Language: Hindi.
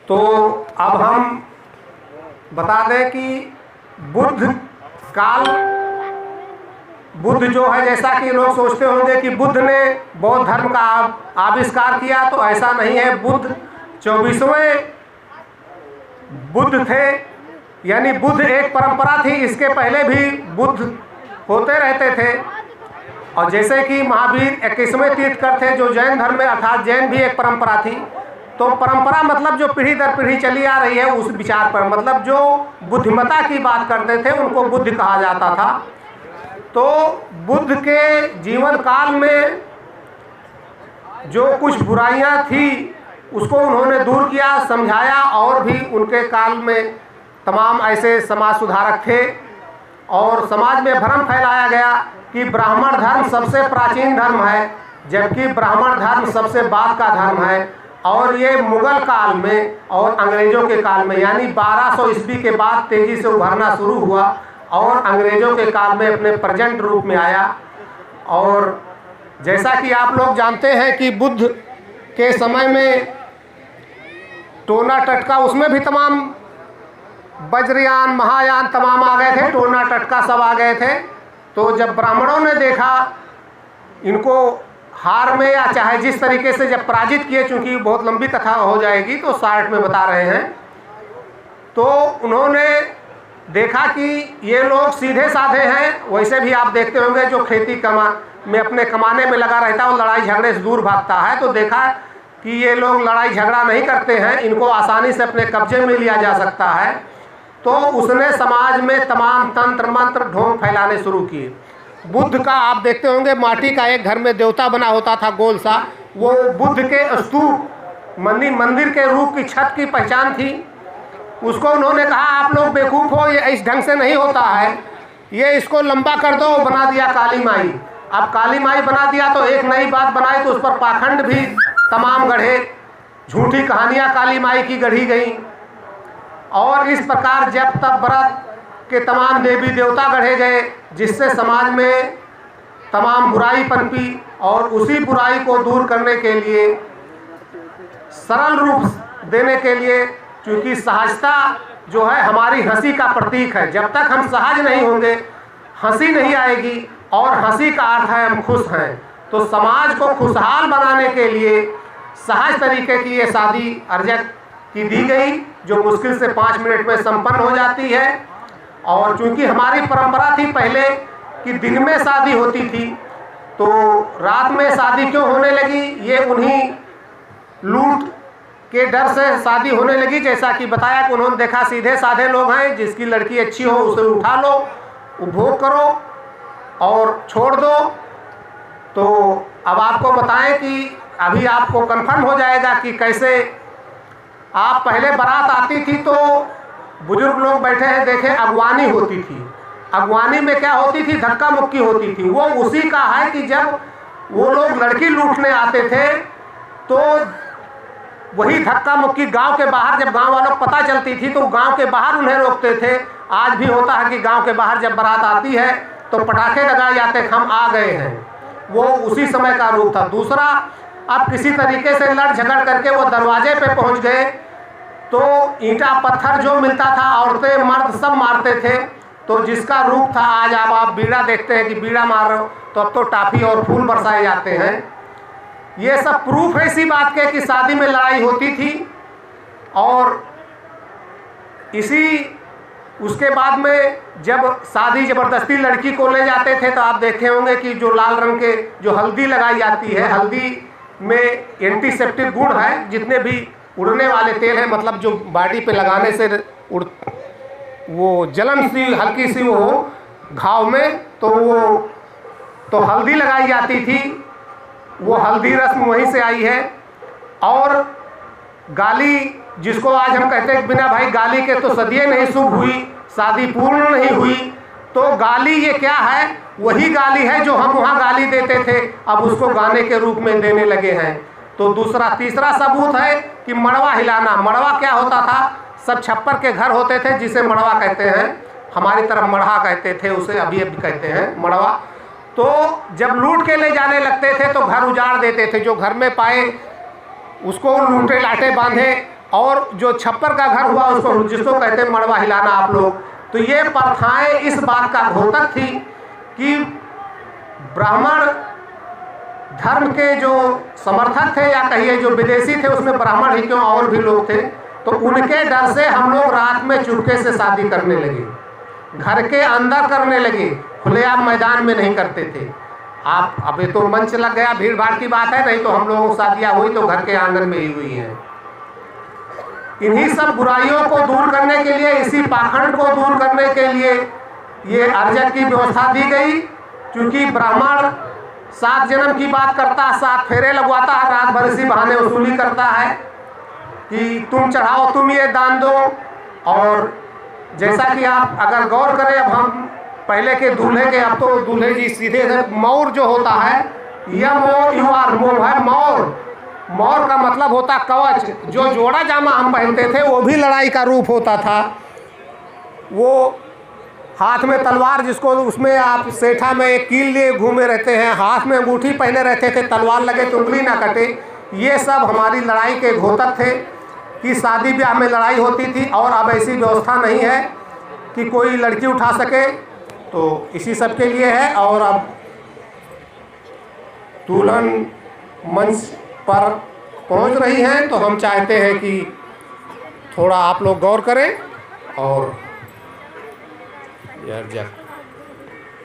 तो अब हम बता दें कि बुद्ध जो है, जैसा कि लोग सोचते होंगे कि बुद्ध ने बौद्ध धर्म का आविष्कार किया, तो ऐसा नहीं है। बुद्ध 24वें बुद्ध थे, यानी बुद्ध एक परंपरा थी। इसके पहले भी बुद्ध होते रहते थे। और जैसे कि महावीर 21वें तीर्थकर थे जो जैन धर्म में, अर्थात जैन भी एक परंपरा थी। तो परंपरा मतलब जो पीढ़ी दर पीढ़ी चली आ रही है उस विचार पर, मतलब जो बुद्धिमता की बात करते थे उनको बुद्ध कहा जाता था। तो बुद्ध के जीवन काल में जो कुछ बुराइयां थी उसको उन्होंने दूर किया, समझाया। और भी उनके काल में तमाम ऐसे समाज सुधारक थे और समाज में भ्रम फैलाया गया कि ब्राह्मण धर्म सबसे प्राचीन धर्म है, जबकि ब्राह्मण धर्म सबसे बाद का धर्म है। और ये मुगल काल में और अंग्रेज़ों के काल में, यानी 1200 ईस्वी के बाद तेज़ी से उभरना शुरू हुआ और अंग्रेज़ों के काल में अपने प्रेजेंट रूप में आया। और जैसा कि आप लोग जानते हैं कि बुद्ध के समय में टोना टटका, उसमें भी तमाम वज्रयान महायान तमाम आ गए थे, टोना टटका सब आ गए थे। तो जब ब्राह्मणों ने देखा इनको हार में या चाहे जिस तरीके से जब पराजित किए, चूँकि बहुत लंबी कथा हो जाएगी तो शार्ट में बता रहे हैं, तो उन्होंने देखा कि ये लोग सीधे साधे हैं। वैसे भी आप देखते होंगे जो खेती में अपने कमाने में लगा रहता है वो लड़ाई झगड़े से दूर भागता है। तो देखा कि ये लोग लड़ाई झगड़ा नहीं करते हैं, इनको आसानी से अपने कब्जे में लिया जा सकता है। तो उसने समाज में तमाम तंत्र मंत्र ढोंग फैलाने शुरू किए। बुद्ध का आप देखते होंगे माटी का एक घर में देवता बना होता था गोल सा, वो बुद्ध के स्तूप मंदिर के रूप की छत की पहचान थी। उसको उन्होंने कहा आप लोग बेवकूफ़ हो, ये इस ढंग से नहीं होता है, ये इसको लंबा कर दो। बना दिया काली माई। अब काली माई बना दिया तो एक नई बात बनाई, तो उस पर पाखंड भी तमाम गढ़े, झूठी कहानियाँ काली माई की गढ़ी गई। और इस प्रकार जब तब व्रत के तमाम देवी देवता गढ़े गए, जिससे समाज में तमाम बुराई पनपी। और उसी बुराई को दूर करने के लिए, सरल रूप देने के लिए, क्योंकि सहजता जो है हमारी हंसी का प्रतीक है, जब तक हम सहज नहीं होंगे हंसी नहीं आएगी। और हंसी का अर्थ है हम खुश हैं। तो समाज को खुशहाल बनाने के लिए सहज तरीके की ये शादी अर्जक की दी गई, जो मुश्किल से 5 मिनट में संपन्न हो जाती है। और चूंकि हमारी परंपरा थी पहले कि दिन में शादी होती थी, तो रात में शादी क्यों होने लगी, ये उन्हीं लूट के डर से शादी होने लगी। जैसा कि बताया कि उन्होंने देखा सीधे साधे लोग हैं, जिसकी लड़की अच्छी हो उसे उठा लो, उपभोग करो और छोड़ दो। तो अब आपको बताएं कि अभी आपको कंफर्म हो जाएगा कि कैसे। आप पहले बारात आती थी तो बुजुर्ग लोग बैठे हैं देखे, अगवानी होती थी। अगवानी में क्या होती थी, धक्का मुक्की होती थी। वो उसी का है कि जब वो लोग लड़की लूटने आते थे तो वही धक्का मुक्की गांव के बाहर, जब गांव वालों को पता चलती थी तो गांव के बाहर उन्हें रोकते थे। आज भी होता है कि गांव के बाहर जब बारात आती है तो पटाखे लगाए जाते, हम आ गए हैं। वो उसी समय का रूप था। दूसरा, अब किसी तरीके से लड़ झगड़ करके वो दरवाजे पे पहुंच गए तो ईंटा पत्थर जो मिलता था औरतें मर्द सब मारते थे। तो जिसका रूप था, आज आप बीड़ा देखते हैं कि बीड़ा मार रहे हो, तो अब तो टाफी और फूल बरसाए जाते हैं। ये सब प्रूफ है इसी बात के कि शादी में लड़ाई होती थी। और इसी उसके बाद में जब शादी ज़बरदस्ती लड़की को ले जाते थे तो आप देखे होंगे कि जो लाल रंग के जो हल्दी लगाई जाती है, हल्दी में एंटीसेप्टिक गुण है। जितने भी उड़ने वाले तेल हैं, मतलब जो बॉडी पे लगाने से वो जलन सी हल्की सी वो घाव में, तो हल्दी लगाई जाती थी। वो हल्दी रस्म वहीं से आई है। और गाली, जिसको आज हम कहते हैं बिना भाई गाली के तो सदिये नहीं शुभ हुई, शादी पूर्ण नहीं हुई। तो गाली ये क्या है, वही गाली है जो हम वहाँ गाली देते थे, अब उसको गाने के रूप में देने लगे हैं। तो तीसरा सबूत है कि मड़वा हिलाना। मड़वा क्या होता था, सब छप्पर के घर होते थे जिसे मड़वा कहते हैं, हमारी तरफ मढ़ा कहते थे उसे, अभी कहते हैं मड़वा। तो जब लूट के ले जाने लगते थे तो घर उजाड़ देते थे, जो घर में पाए उसको लूटे लाटे बांधे और जो छप्पर का घर हुआ उसको जिसको कहते हैं मड़वा हिलाना आप लोग। तो ये प्रथाएं इस बात का घोतक थी कि ब्राह्मण धर्म के जो समर्थक थे या कहिए जो विदेशी थे, उसमें ब्राह्मण ही क्यों और भी लोग थे, तो उनके डर से हम लोग रात में चुपके से शादी करने लगे, घर के अंदर करने लगे, खुलेआम मैदान में नहीं करते थे। आप अभी तो मंच लग गया, भीड़ भाड़ की बात है, नहीं तो हम लोगों की शादियाँ हुई तो घर के आंगन में ही हुई हैं। इन्हीं सब बुराइयों को दूर करने के लिए, इसी पाखंड को दूर करने के लिए ये अर्जक की व्यवस्था दी गई। क्योंकि ब्राह्मण 7 जन्म की बात करता है, 7 फेरे लगवाता है, रात भर इसी बहाने वसूली करता है कि तुम चढ़ाओ, तुम ये दान दो। और जैसा कि आप अगर गौर करें, अब हम पहले के दूल्हे के, अब तो दूल्हे जी सीधे मौर जो होता है, यह मोर यू आर मोर है। मौर का मतलब होता कवच। जो जोड़ा जामा हम पहनते थे वो भी लड़ाई का रूप होता था। वो हाथ में तलवार, जिसको उसमें आप सेठा में एक कील लिए घूमे रहते हैं, हाथ में अंगूठी पहने रहते थे, तलवार लगे तो उंगली ना कटे। ये सब हमारी लड़ाई के घोतक थे कि शादी ब्याह में लड़ाई होती थी। और अब ऐसी व्यवस्था नहीं है कि कोई लड़की उठा सके, तो इसी सब के लिए है। और अब दुल्हन मंच पर पहुंच रही हैं, तो हम चाहते हैं कि थोड़ा आप लोग गौर करें। और यार